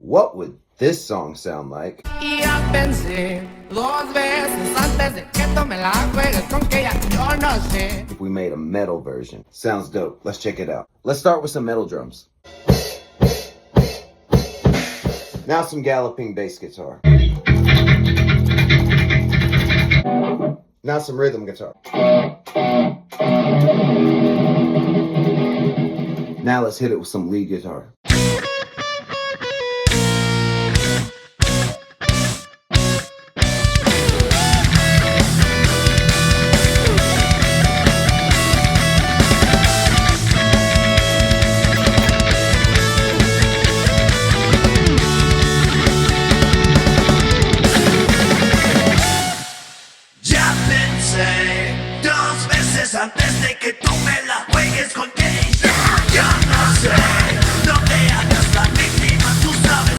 What would this song sound like? If we made a metal version. Sounds dope. Let's check it out. Let's start with some metal drums. Now some galloping bass guitar. Now some rhythm guitar. Now let's hit it with some lead guitar.